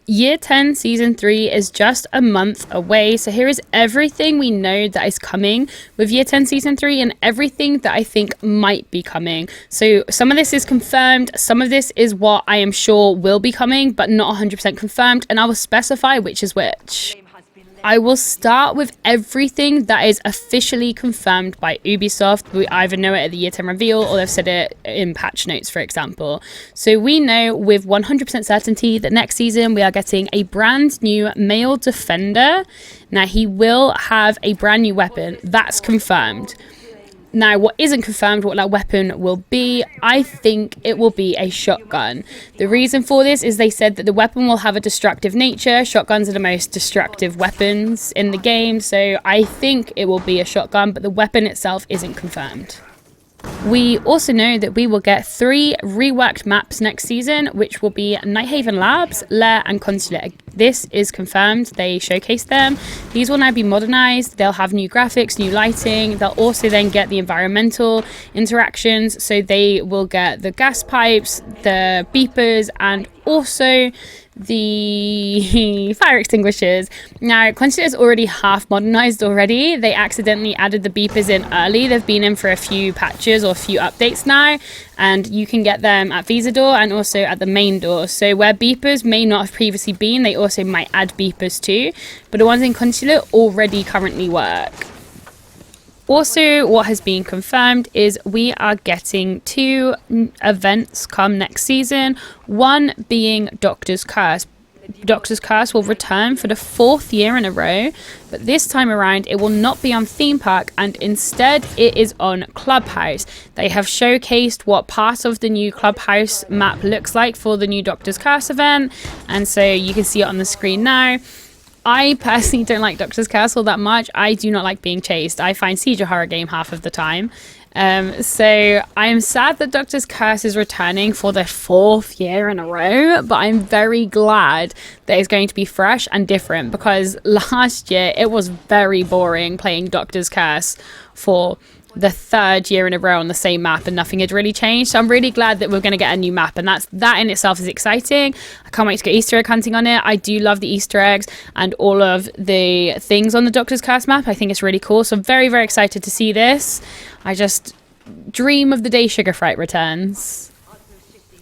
Year 10 Season 3 is just a month away, so here is everything we know that is coming with Year 10 Season 3 and everything that I think might be coming. So some of this is confirmed, some of this is what I am sure will be coming, but not 100% confirmed, and I will specify which is which. I will start with everything that is officially confirmed by Ubisoft. We either know it at the Year 10 reveal or they've said it in patch notes, for example. So we know with 100% certainty that next season we are getting a brand new male defender. Now he will have a brand new weapon. That's confirmed. Now, what isn't confirmed what that weapon will be, I think it will be a shotgun. The reason for this is they said that the weapon will have a destructive nature. Shotguns are the most destructive weapons in the game, so I think it will be a shotgun, but the weapon itself isn't confirmed. We also know that we will get 3 reworked maps next season, which will be Nighthaven Labs, Lair and Consulate. This is confirmed. They showcased them. These will now be modernized. They'll have new graphics, new lighting. They'll also then get the environmental interactions. So they will get the gas pipes, the beepers, and also the fire extinguishers. Now, Consulate is already half modernized already. They accidentally added the beepers in early. They've been in for a few patches or a few updates now, and you can get them at Visa Door and also at the main door. So where beepers may not have previously been, they also might add beepers too, but the ones in Consulate already currently work. Also, what has been confirmed is we are getting 2 events come next season, one being Doctor's Curse. Doctor's Curse will return for the 4th year in a row, but this time around it will not be on Theme Park and instead it is on Clubhouse. They have showcased what part of the new Clubhouse map looks like for the new Doctor's Curse event, and so you can see it on the screen now. I personally don't like Doctor's Castle that much. I do not like being chased. I find Siege a horror game half of the time. So I'm sad that Doctor's Curse is returning for the 4th year in a row, but I'm very glad that it's going to be fresh and different, because last year it was very boring playing Doctor's Curse for the 3rd year in a row on the same map and nothing had really changed. So I'm really glad that we're going to get a new map, and that in itself is exciting. I can't wait to go Easter egg hunting on it. I do love the Easter eggs and all of the things on the Doctor's Curse map. I think it's really cool, so I'm very, very excited to see this. I just dream of the day Sugar Fright returns.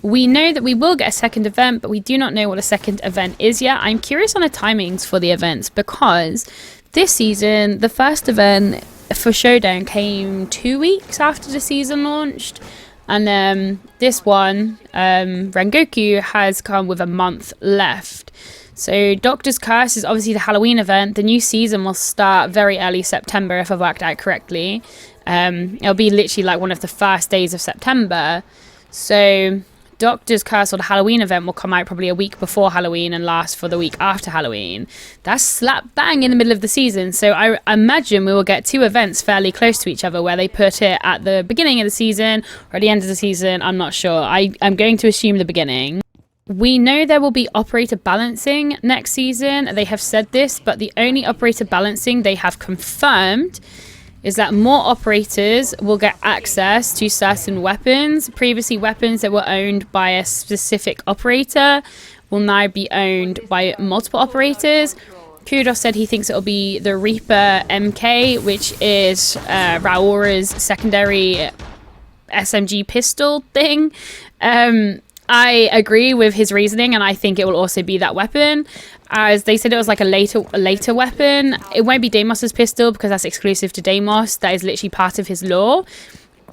We know that we will get a second event, but we do not know what a second event is yet. I'm curious on the timings for the events, because this season the first event for Showdown came 2 weeks after the season launched, and this one, Rengoku, has come with a month left. So Doctor's Curse is obviously the Halloween event. The new season will start very early September, if I've worked out correctly. It'll be literally like one of the first days of September. So Doctor's Curse, or the Halloween event, will come out probably a week before Halloween and last for the week after Halloween. That's slap bang in the middle of the season. So I imagine we will get 2 events fairly close to each other, where they put it at the beginning of the season or at the end of the season. I'm not sure. I'm going to assume the beginning. We know there will be operator balancing next season. They have said this, but the only operator balancing they have confirmed is that more operators will get access to certain weapons. Previously, weapons that were owned by a specific operator will now be owned by multiple operators. Kudos said he thinks it'll be the Reaper MK, which is Raora's secondary SMG pistol thing. I agree with his reasoning, and I think it will also be that weapon. As they said, it was like a later weapon. It won't be Deimos's pistol, because that's exclusive to Deimos. That is literally part of his lore.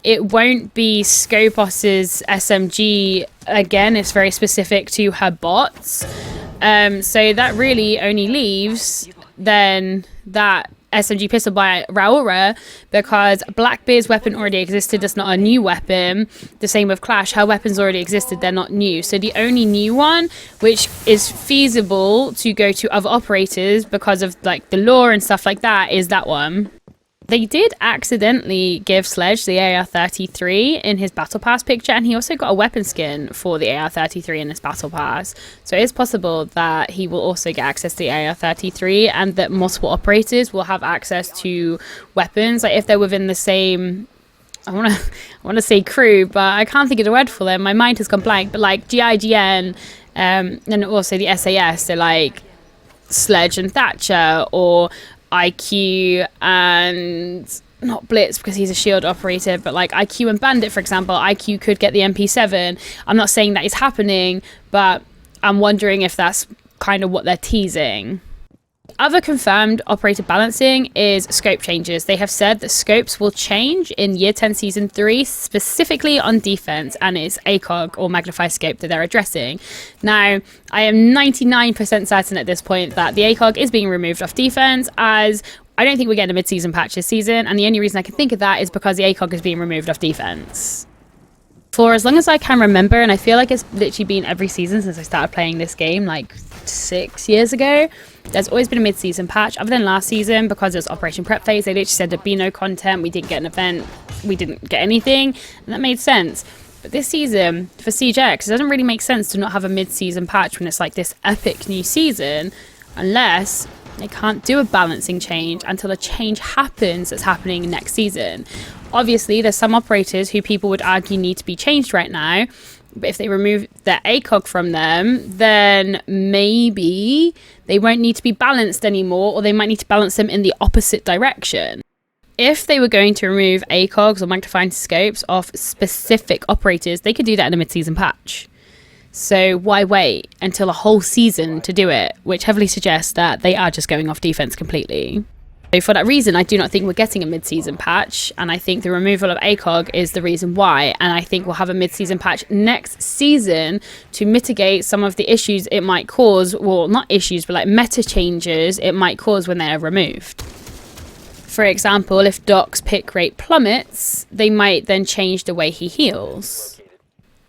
It won't be Skopos's SMG. Again, it's very specific to her bots. So that really only leaves then that SMG pistol by Raora, because Blackbeard's weapon already existed. That's not a new weapon. The same with Clash. Her weapons already existed. They're not new. So the only new one, which is feasible to go to other operators because of like the lore and stuff like that, is that one. They did accidentally give Sledge the AR-33 in his Battle Pass picture, and he also got a weapon skin for the AR-33 in his Battle Pass. So it is possible that he will also get access to the AR-33, and that multiple operators will have access to weapons. Like if they're within the same, I want to say crew, but I can't think of the word for them. My mind has gone blank. But like GIGN, And also the SAS, so like Sledge and Thatcher, or IQ and not Blitz because he's a shield operator, but like IQ and Bandit, for example. IQ could get the MP7. I'm not saying that is happening, but I'm wondering if that's kind of what they're teasing. Other confirmed operator balancing is scope changes. They have said that scopes will change in Year 10 Season 3, specifically on defense, and it's ACOG or Magnify scope that they're addressing. Now, I am 99% certain at this point that the ACOG is being removed off defense, as I don't think we're getting a mid-season patch this season, and the only reason I can think of that is because the ACOG is being removed off defense. For as long as I can remember, and I feel like it's literally been every season since I started playing this game, like 6 years ago, there's always been a mid-season patch, other than last season because it was Operation Prep Phase. They literally said there'd be no content, we didn't get an event, we didn't get anything, and that made sense. But this season, for Siege X, it doesn't really make sense to not have a mid-season patch when it's like this epic new season, unless they can't do a balancing change until a change happens that's happening next season. Obviously, there's some operators who people would argue need to be changed right now, but if they remove their ACOG from them, then maybe they won't need to be balanced anymore, or they might need to balance them in the opposite direction. If they were going to remove ACOGs or magnifying scopes off specific operators, they could do that in a mid-season patch. So why wait until a whole season to do it, which heavily suggests that they are just going off defense completely. So for that reason, I do not think we're getting a mid-season patch, and I think the removal of ACOG is the reason why, and I think we'll have a mid-season patch next season to mitigate some of the issues it might cause, well, not issues, but like meta changes it might cause when they are removed. For example, if Doc's pick rate plummets, they might then change the way he heals.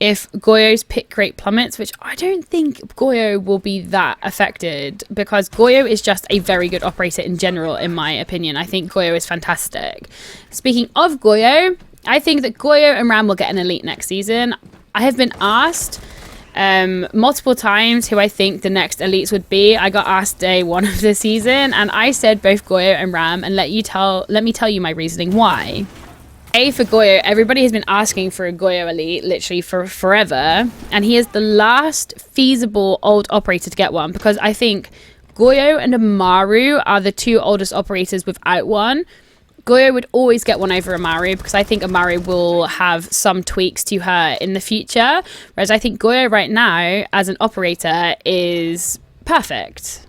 If Goyo's pick rate plummets, which I don't think Goyo will be that affected, because Goyo is just a very good operator in general, in my opinion. I think Goyo is fantastic. Speaking of Goyo, I think that Goyo and Ram will get an elite next season. I have been asked multiple times who I think the next elites would be. I got asked day 1 of the season, and I said both Goyo and Ram, and let me tell you my reasoning why. For Goyo, everybody has been asking for a Goyo Elite literally for forever, and he is the last feasible old operator to get one, because I think Goyo and Amaru are the two oldest operators without one. Goyo would always get one over Amaru, because I think Amaru will have some tweaks to her in the future, whereas I think Goyo right now as an operator is perfect.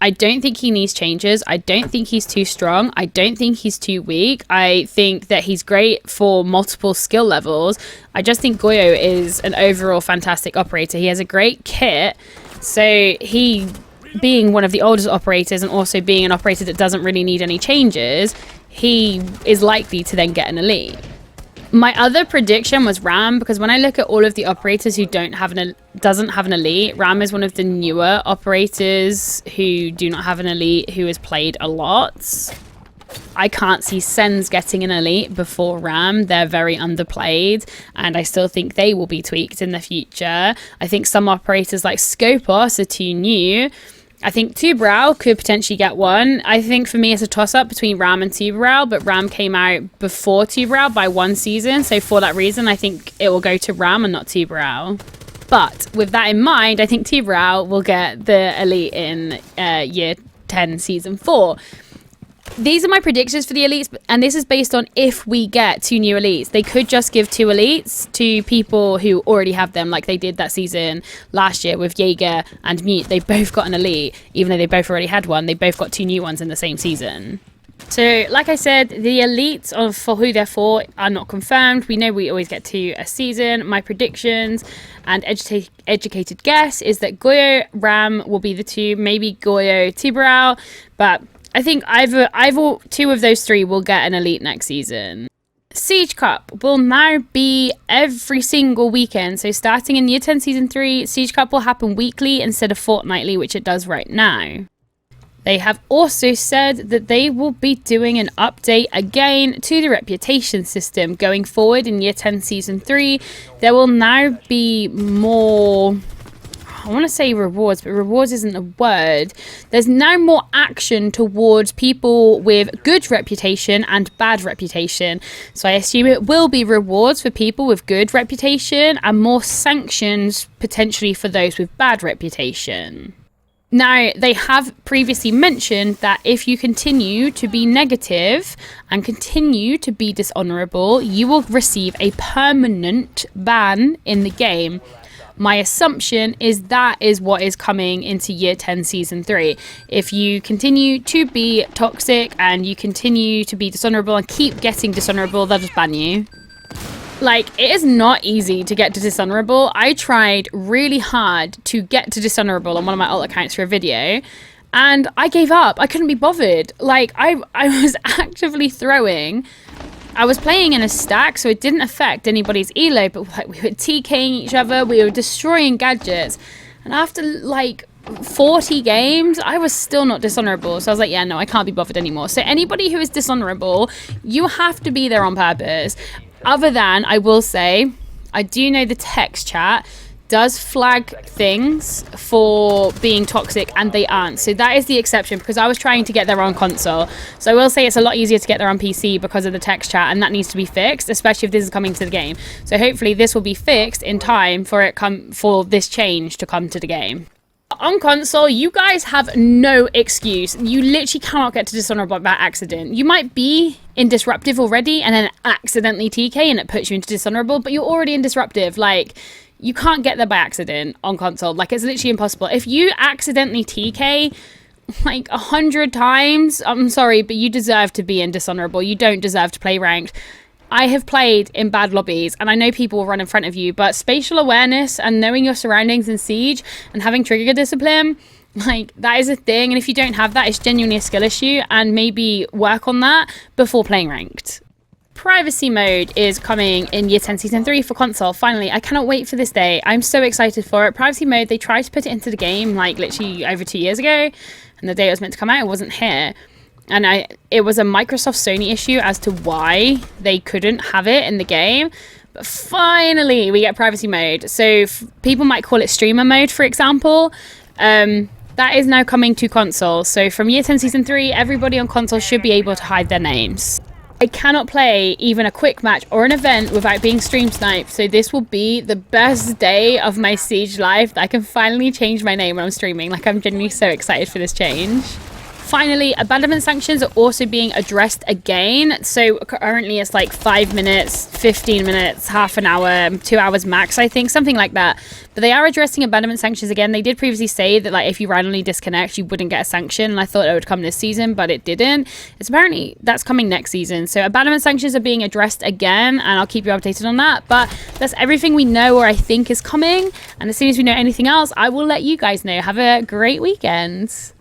I don't think he needs changes. I don't think he's too strong. I don't think he's too weak. I think that he's great for multiple skill levels. I just think Goyo is an overall fantastic operator. He has a great kit. So he, being one of the oldest operators and also being an operator that doesn't really need any changes, he is likely to then get an elite. My other prediction was Ram, because when I look at all of the operators who doesn't have an elite, Ram is one of the newer operators who do not have an elite, who has played a lot. I can't see Sens getting an elite before Ram. They're very underplayed, and I still think they will be tweaked in the future. I think some operators like Scopos are too new. I think Tubarão could potentially get one. I think for me it's a toss-up between Ram and Tubarão, but Ram came out before Tubarão by 1 season, so for that reason I think it will go to Ram and not Tubarão. But with that in mind, I think Tubarão will get the elite in Year 10 Season 4. These are my predictions for the elites, and this is based on if we get 2 new elites. They could just give 2 elites to people who already have them, like they did that season last year with Jaeger and Mute. They both got an elite, even though they both already had one. They both got 2 new ones in the same season. So, like I said, the elites for who they're for are not confirmed. We know we always get 2 a season. My predictions and educated guess is that Goyo, Ram will be the 2, maybe Goyo, Tubarão, but I think either 2 of those 3 will get an elite next season. Siege Cup will now be every single weekend. So starting in Year 10 Season 3, Siege Cup will happen weekly instead of fortnightly, which it does right now. They have also said that they will be doing an update again to the reputation system going forward in Year 10 Season 3. There will now be more... I want to say rewards, but rewards isn't a word. There's now more action towards people with good reputation and bad reputation. So I assume it will be rewards for people with good reputation and more sanctions potentially for those with bad reputation. Now, they have previously mentioned that if you continue to be negative and continue to be dishonorable, you will receive a permanent ban in the game. My assumption is that is what is coming into Year 10 Season 3. If you continue to be toxic and you continue to be dishonorable and keep getting dishonorable, they'll just ban you. Like, it is not easy to get to dishonorable. I tried really hard to get to dishonorable on one of my alt accounts for a video, and I gave up. I couldn't be bothered. Like, I was actively throwing. I was playing in a stack, so it didn't affect anybody's elo, but like, we were TKing each other, we were destroying gadgets, and after like 40 games, I was still not dishonorable. So I was like, yeah, no, I can't be bothered anymore. So anybody who is dishonorable, you have to be there on purpose. Other than, I will say, I do know the text chat does flag things for being toxic and they aren't. So that is the exception, because I was trying to get there on console. So I will say it's a lot easier to get there on PC because of the text chat, and that needs to be fixed, especially if this is coming to the game. So hopefully this will be fixed in time for this change to come to the game. On console, you guys have no excuse. You literally cannot get to dishonorable by accident. You might be in disruptive already and then accidentally TK and it puts you into dishonorable, but you're already in disruptive. Like, you can't get there by accident on console. Like, it's literally impossible. If you accidentally TK like 100 times, I'm sorry, but you deserve to be in dishonorable. You don't deserve to play ranked. I have played in bad lobbies, and I know people will run in front of you, but spatial awareness and knowing your surroundings in Siege and having trigger discipline, like, that is a thing. And if you don't have that, it's genuinely a skill issue, and maybe work on that before playing ranked. Privacy mode is coming in Year 10 Season 3 for console. Finally, I cannot wait for this day. I'm so excited for it. Privacy mode, they tried to put it into the game like literally over 2 years ago, and the day it was meant to come out, it wasn't here. And it was a Microsoft Sony issue as to why they couldn't have it in the game. But finally, we get privacy mode. So people might call it streamer mode, for example. That is now coming to console. So from Year 10 Season 3, everybody on console should be able to hide their names. I cannot play even a quick match or an event without being stream sniped. So this will be the best day of my Siege life, that I can finally change my name when I'm streaming. Like, I'm genuinely so excited for this change. Finally, abandonment sanctions are also being addressed again. So currently it's like 5 minutes, 15 minutes, half an hour, 2 hours max, I think, something like that. But they are addressing abandonment sanctions again. They did previously say that, like, if you randomly disconnect, you wouldn't get a sanction. And I thought it would come this season, but it didn't. It's apparently that's coming next season. So abandonment sanctions are being addressed again, and I'll keep you updated on that. But that's everything we know or I think is coming. And as soon as we know anything else, I will let you guys know. Have a great weekend.